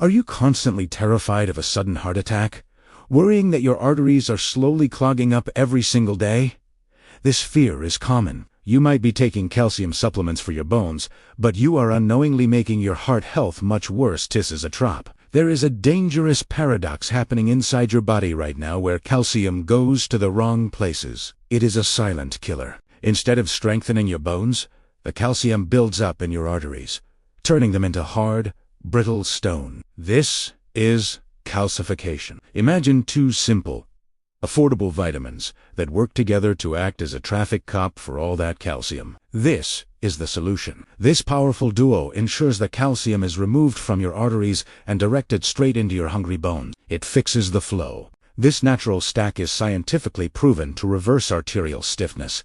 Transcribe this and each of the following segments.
Are you constantly terrified of a sudden heart attack, worrying that your arteries are slowly clogging up every single day? This fear is common. You might be taking calcium supplements for your bones, but you are unknowingly making your heart health much worse. This is a trap. There is a dangerous paradox happening inside your body right now where calcium goes to the wrong places. It is a silent killer. Instead of strengthening your bones, the calcium builds up in your arteries, turning them into hard, brittle stone. This is calcification. Imagine two simple, affordable vitamins that work together to act as a traffic cop for all that calcium. This is the solution. This powerful duo ensures the calcium is removed from your arteries and directed straight into your hungry bones. It fixes the flow. This natural stack is scientifically proven to reverse arterial stiffness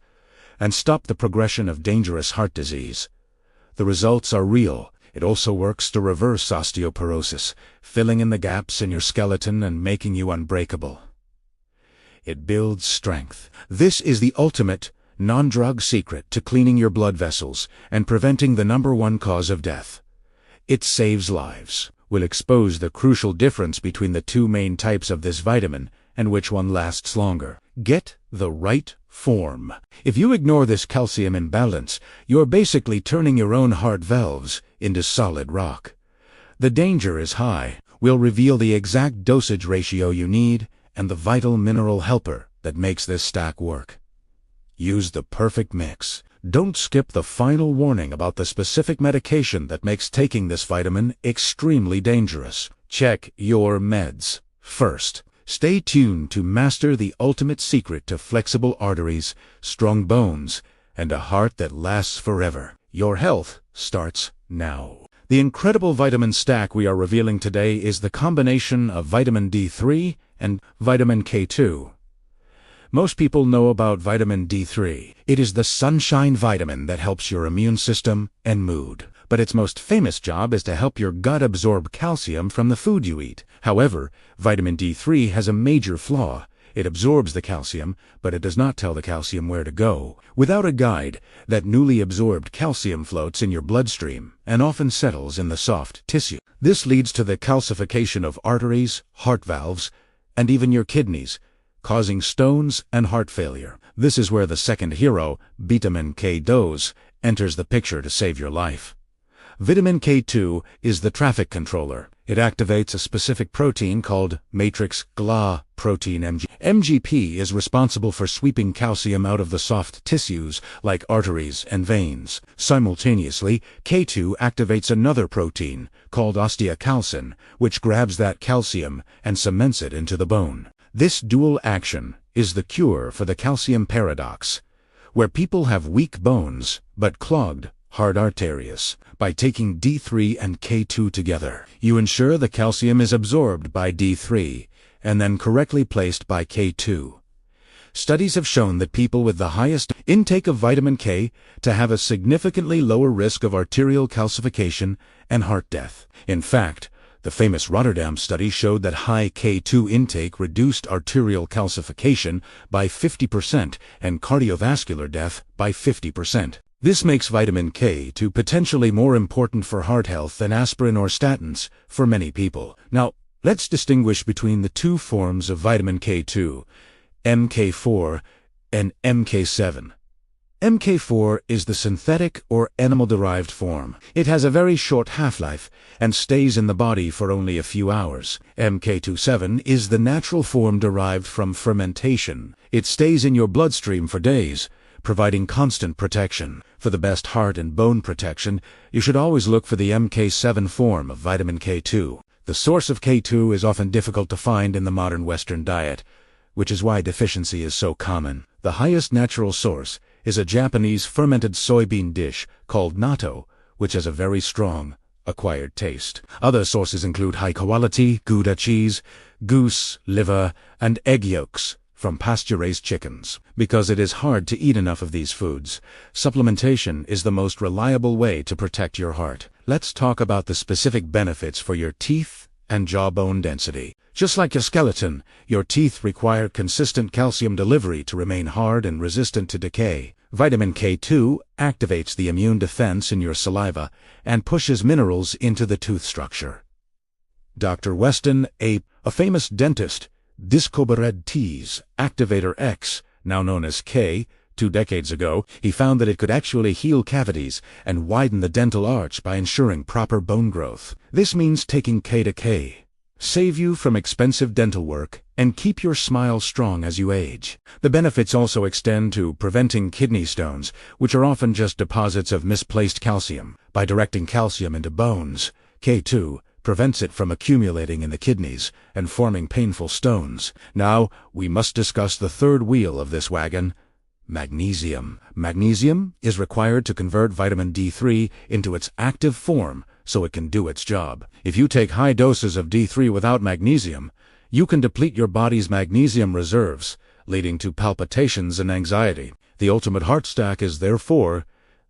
and stop the progression of dangerous heart disease. The results are real. It also works to reverse osteoporosis, filling in the gaps in your skeleton and making you unbreakable. It builds strength. This is the ultimate, non-drug secret to cleaning your blood vessels and preventing the #1 cause of death. It saves lives. We'll expose the crucial difference between the two main types of this vitamin and which one lasts longer. Get the right form. If you ignore this calcium imbalance, you're basically turning your own heart valves into solid rock. The danger is high. We'll reveal the exact dosage ratio you need and the vital mineral helper that makes this stack work. Use the perfect mix. Don't skip the final warning about the specific medication that makes taking this vitamin extremely dangerous. Check your meds first. Stay tuned to master the ultimate secret to flexible arteries, strong bones, and a heart that lasts forever. Your health starts now. The incredible vitamin stack we are revealing today is the combination of vitamin D3 and vitamin K2. Most people know about vitamin D3. It is the sunshine vitamin that helps your immune system and mood. But its most famous job is to help your gut absorb calcium from the food you eat. However, vitamin D3 has a major flaw. It absorbs the calcium, but it does not tell the calcium where to go. Without a guide, that newly absorbed calcium floats in your bloodstream and often settles in the soft tissue. This leads to the calcification of arteries, heart valves, and even your kidneys, causing stones and heart failure. This is where the second hero, vitamin K dose, enters the picture to save your life. Vitamin K2 is the traffic controller. It activates a specific protein called matrix GLA protein MG. MGP is responsible for sweeping calcium out of the soft tissues like arteries and veins. Simultaneously, K2 activates another protein called osteocalcin, which grabs that calcium and cements it into the bone. This dual action is the cure for the calcium paradox, where people have weak bones but clogged hard arteries. By taking D3 and K2 together, you ensure the calcium is absorbed by D3 and then correctly placed by K2. Studies have shown that people with the highest intake of vitamin K to have a significantly lower risk of arterial calcification and heart death. In fact, the famous Rotterdam study showed that high K2 intake reduced arterial calcification by 50% and cardiovascular death by 50%. This makes vitamin K2 potentially more important for heart health than aspirin or statins for many people. Now, let's distinguish between the two forms of vitamin K2, MK4 and MK7. MK4 is the synthetic or animal-derived form. It has a very short half-life and stays in the body for only a few hours. MK27 is the natural form derived from fermentation. It stays in your bloodstream for days, providing constant protection. For the best heart and bone protection, you should always look for the MK7 form of vitamin K2. The source of K2 is often difficult to find in the modern Western diet, which is why deficiency is so common. The highest natural source is a Japanese fermented soybean dish called natto, which has a very strong, acquired taste. Other sources include high-quality Gouda cheese, goose, liver, and egg yolks from pasture-raised chickens. Because it is hard to eat enough of these foods, supplementation is the most reliable way to protect your heart. Let's talk about the specific benefits for your teeth and jawbone density. Just like your skeleton, your teeth require consistent calcium delivery to remain hard and resistant to decay. Vitamin K2 activates the immune defense in your saliva and pushes minerals into the tooth structure. Dr. Weston A., a famous dentist, discovered T's Activator X, now known as K. 2 decades ago, he found that it could actually heal cavities and widen the dental arch by ensuring proper bone growth. This means taking K to K. Save you from expensive dental work and keep your smile strong as you age. The benefits also extend to preventing kidney stones, which are often just deposits of misplaced calcium. By directing calcium into bones, K2 prevents it from accumulating in the kidneys and forming painful stones. Now, we must discuss the third wheel of this wagon: magnesium. Magnesium is required to convert vitamin D3 into its active form so it can do its job. If you take high doses of D3 without magnesium, you can deplete your body's magnesium reserves, leading to palpitations and anxiety. The ultimate heart stack is therefore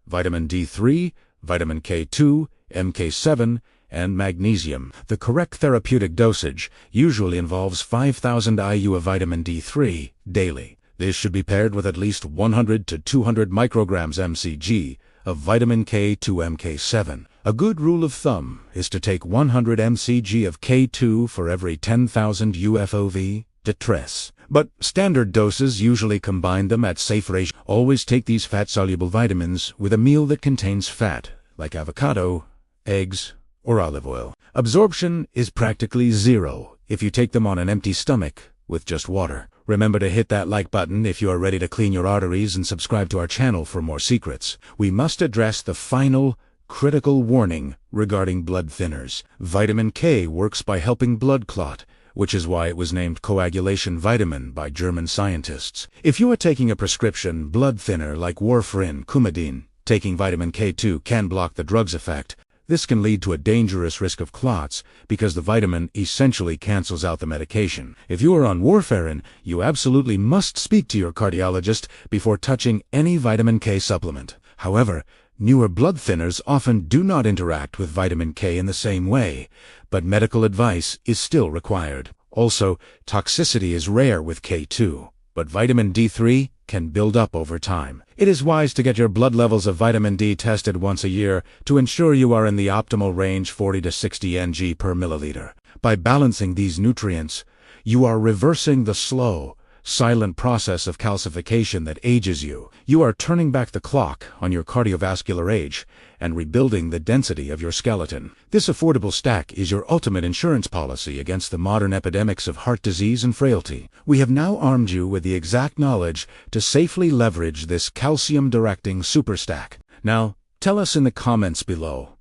vitamin D3, vitamin K2, MK7, and magnesium. The correct therapeutic dosage usually involves 5,000 IU of vitamin D3 daily. This should be paired with at least 100 to 200 micrograms mcg of vitamin K2 MK7. A good rule of thumb is to take 100 mcg of K2 for every 10,000 UFOV detress. But standard doses usually combine them at safe ratio. Always take these fat-soluble vitamins with a meal that contains fat, like avocado, eggs, or olive oil. Absorption is practically zero if you take them on an empty stomach with just water. Remember to hit that like button if you are ready to clean your arteries, and subscribe to our channel for more secrets. We must address the final, critical warning regarding blood thinners. Vitamin K works by helping blood clot, which is why it was named coagulation vitamin by German scientists. If you are taking a prescription blood thinner like Warfarin, Coumadin, taking vitamin K2 can block the drug's effect. This can lead to a dangerous risk of clots because the vitamin essentially cancels out the medication. If you are on Warfarin, you absolutely must speak to your cardiologist before touching any vitamin K supplement. However, newer blood thinners often do not interact with vitamin K in the same way, but medical advice is still required. Also, toxicity is rare with K2, but vitamin D3 can build up over time. It is wise to get your blood levels of vitamin D tested once a year to ensure you are in the optimal range, 40 to 60 Ng per milliliter. By balancing these nutrients, you are reversing the slow, silent process of calcification that ages you. You are turning back the clock on your cardiovascular age and rebuilding the density of your skeleton. This affordable stack is your ultimate insurance policy against the modern epidemics of heart disease and frailty. We have now armed you with the exact knowledge to safely leverage this calcium-directing super stack. Now, tell us in the comments below,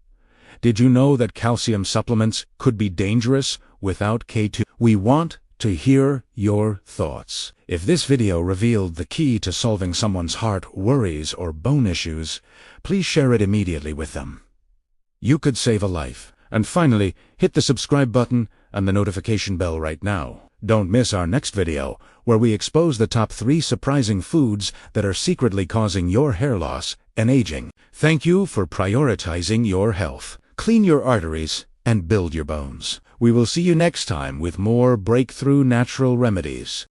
did you know that calcium supplements could be dangerous without K2? We want to hear your thoughts. If this video revealed the key to solving someone's heart worries or bone issues, please share it immediately with them. You could save a life. And finally, hit the subscribe button and the notification bell right now. Don't miss our next video, where we expose the top 3 surprising foods that are secretly causing your hair loss and aging. Thank you for prioritizing your health. Clean your arteries and build your bones. We will see you next time with more breakthrough natural remedies.